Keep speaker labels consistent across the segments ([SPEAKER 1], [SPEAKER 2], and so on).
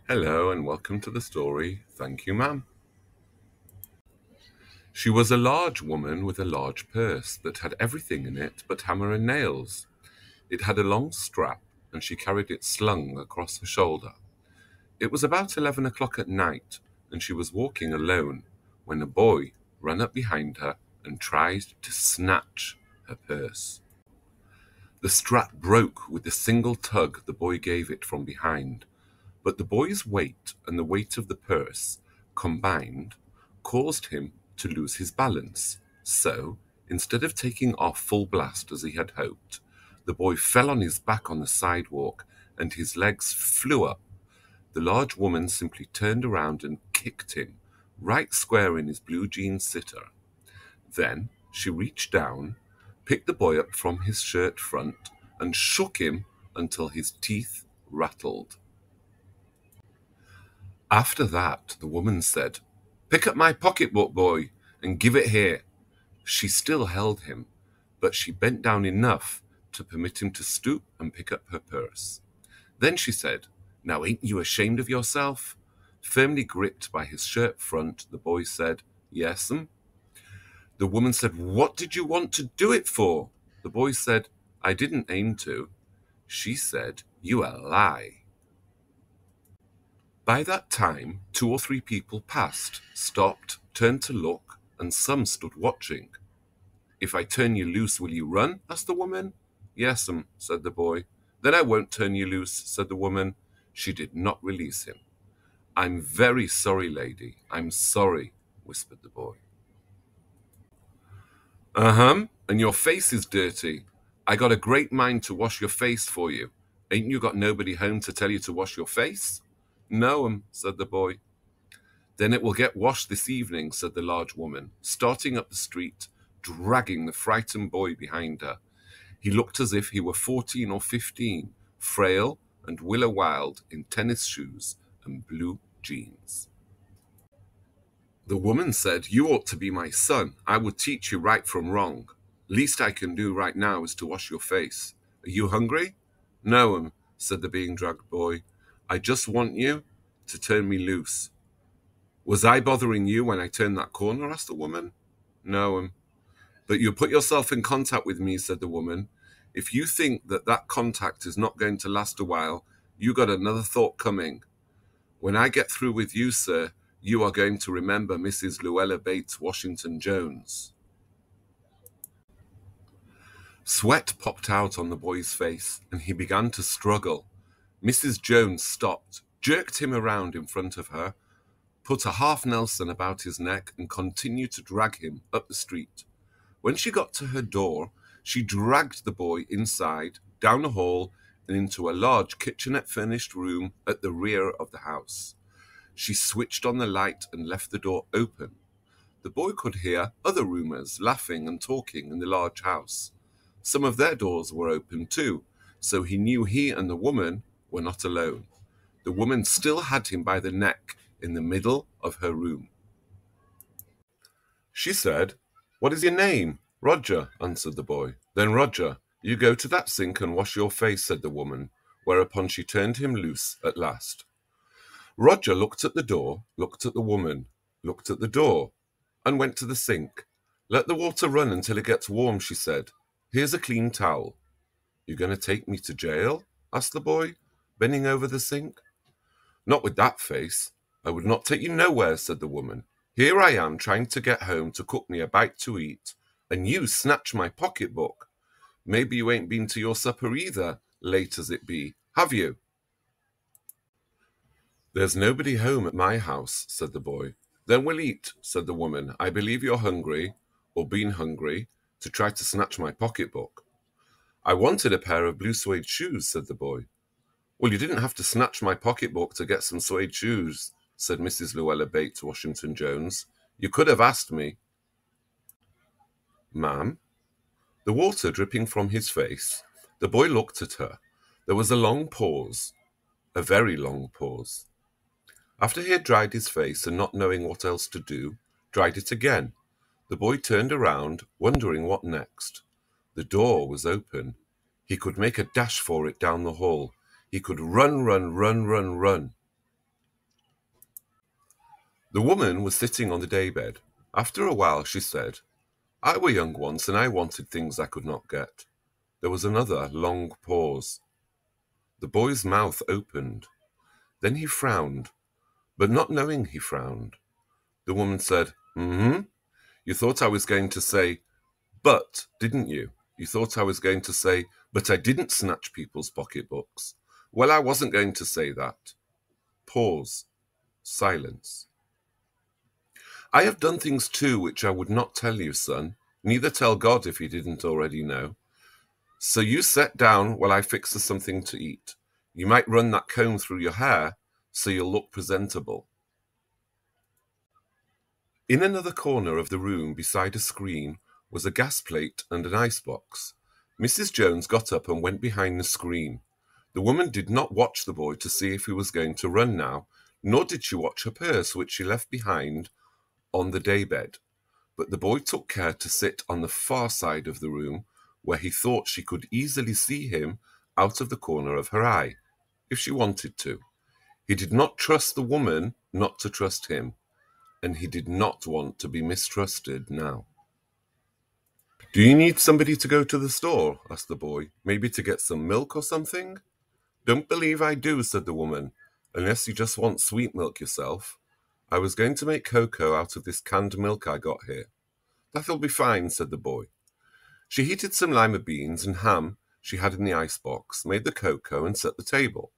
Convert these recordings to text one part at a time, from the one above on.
[SPEAKER 1] Hello and welcome to the story. Thank you, ma'am. She was a large woman with a large purse that had everything in it but hammer and nails. It had a long strap, and she carried it slung across her shoulder. It was about 11 o'clock at night, and she was walking alone when a boy ran up behind her and tried to snatch her purse. The strap broke with the single tug the boy gave it from behind, but the boy's weight and the weight of the purse combined caused him to lose his balance. So, instead of taking off full blast as he had hoped, the boy fell on his back on the sidewalk and his legs flew up. The large woman simply turned around and kicked him right square in his blue jean sitter. Then she reached down, picked the boy up from his shirt front, and shook him until his teeth rattled. After that, the woman said, "Pick up my pocketbook, boy, and give it here." She still held him, but she bent down enough to permit him to stoop and pick up her purse. Then she said, "Now ain't you ashamed of yourself?" Firmly gripped by his shirt front, the boy said, "Yes'm." The woman said, "What did you want to do it for?" The boy said, "I didn't aim to." She said, "You a lie." By that time, 2 or 3 people passed, stopped, turned to look, and some stood watching. "If I turn you loose, will you run?" asked the woman. "Yes'm," said the boy. "Then I won't turn you loose," said the woman. She did not release him. "I'm very sorry, lady. I'm sorry," whispered the boy. And your face is dirty. I got a great mind to wash your face for you. Ain't you got nobody home to tell you to wash your face? "No, said the boy. "Then it will get washed this evening," said the large woman, starting up the street, dragging the frightened boy behind her. He looked as if he were 14 or 15, frail and willow-wild in tennis shoes and blue jeans. The woman said, "You ought to be my son. I would teach you right from wrong. Least I can do right now is to wash your face. Are you hungry?" "No, said the being dragged boy. "I just want you to turn me loose." "Was I bothering you when I turned that corner?" asked the woman. "No, but you put yourself in contact with me," said the woman. "If you think that contact is not going to last a while, you got another thought coming. When I get through with you, sir, you are going to remember Mrs. Luella Bates Washington Jones." Sweat popped out on the boy's face, and he began to struggle. Mrs. Jones stopped, jerked him around in front of her, put a half Nelson about his neck, and continued to drag him up the street. When she got to her door, she dragged the boy inside, down a hall, and into a large kitchenette-furnished room at the rear of the house. She switched on the light and left the door open. The boy could hear other roomers laughing and talking in the large house. Some of their doors were open too, so he knew he and the woman were not alone. The woman still had him by the neck in the middle of her room. She said, "What is your name?" "Roger," answered the boy. "Then, Roger, you go to that sink and wash your face," said the woman, whereupon she turned him loose at last. Roger looked at the door, looked at the woman, looked at the door, and went to the sink. "Let the water run until it gets warm," she said. "Here's a clean towel." "You going to take me to jail?" asked the boy, bending over the sink. "Not with that face. I would not take you nowhere," said the woman. "Here I am trying to get home to cook me a bite to eat, and you snatch my pocketbook. Maybe you ain't been to your supper either, late as it be, have you?" "There's nobody home at my house," said the boy. "Then we'll eat," said the woman. "I believe you're hungry, or been hungry, to try to snatch my pocketbook." "I wanted a pair of blue suede shoes," said the boy. "Well, you didn't have to snatch my pocketbook to get some suede shoes," said Mrs. Luella Bates Washington Jones. "You could have asked me." "Ma'am?" The water dripping from his face, the boy looked at her. There was a long pause, a very long pause. After he had dried his face and not knowing what else to do, dried it again, the boy turned around, wondering what next. The door was open. He could make a dash for it down the hall. He could run. The woman was sitting on the daybed. After a while she said, "I were young once and I wanted things I could not get." There was another long pause. The boy's mouth opened. Then he frowned, but not knowing he frowned. The woman said, You thought I was going to say, but, didn't you? You thought I was going to say, but I didn't snatch people's pocketbooks. Well, I wasn't going to say that. Pause. Silence. I have done things too which I would not tell you, son. Neither tell God if you didn't already know. So you sit down while I fix us something to eat. You might run that comb through your hair so you'll look presentable. In another corner of the room beside a screen was a gas plate and an icebox. Mrs. Jones got up and went behind the screen. The woman did not watch the boy to see if he was going to run now, nor did she watch her purse, which she left behind on the daybed. But the boy took care to sit on the far side of the room, where he thought she could easily see him out of the corner of her eye, if she wanted to. He did not trust the woman not to trust him, and he did not want to be mistrusted now. "Do you need somebody to go to the store?" asked the boy. "Maybe to get some milk or something?" "Don't believe I do," said the woman, "unless you just want sweet milk yourself. I was going to make cocoa out of this canned milk I got here." "That'll be fine," said the boy. She heated some lima beans and ham she had in the icebox, made the cocoa, and set the table.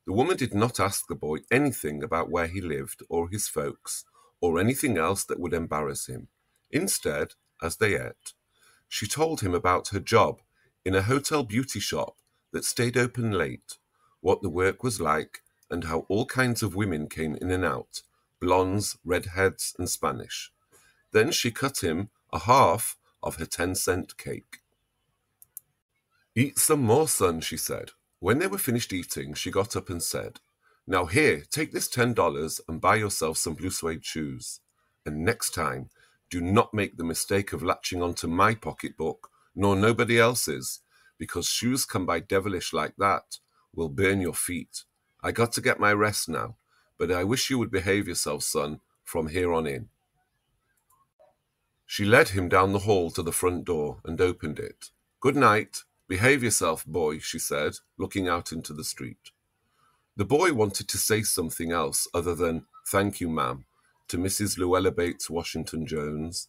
[SPEAKER 1] The woman did not ask the boy anything about where he lived or his folks, or anything else that would embarrass him. Instead, as they ate, she told him about her job in a hotel beauty shop that stayed open late, what the work was like, and how all kinds of women came in and out, blondes, redheads, and Spanish. Then she cut him a half of her 10-cent cake. "Eat some more, son," she said. When they were finished eating, she got up and said, "Now here, take this $10 and buy yourself some blue suede shoes. And next time, do not make the mistake of latching onto my pocketbook, nor nobody else's, because shoes come by devilish like that will burn your feet. I got to get my rest now, but I wish you would behave yourself, son, from here on in." She led him down the hall to the front door and opened it. "Good night. Behave yourself, boy," she said, looking out into the street. The boy wanted to say something else other than "Thank you, ma'am," to Mrs. Luella Bates Washington Jones,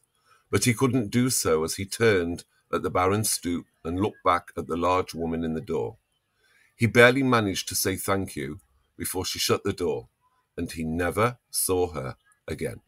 [SPEAKER 1] but he couldn't do so as he turned at the Baron's stoop and looked back at the large woman in the door. He barely managed to say thank you before she shut the door, and he never saw her again.